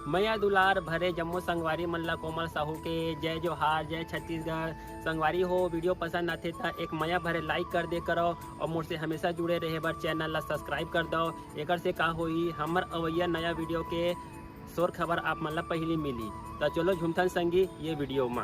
मैया दुलार भरे जम्मू संगवारी मन ला कोमल साहू के जय जोहार, जय छत्तीसगढ़। संगवारी हो वीडियो पसंद आते तो एक मैया भरे लाइक कर दे करो और मुझसे हमेशा जुड़े रहे बर चैनल ला सब्सक्राइब कर दो। एक से का होई हमर अवैया नया वीडियो के शोर खबर आप मन ला पहली मिली। तो चलो झुमथन संगी ये वीडियो में।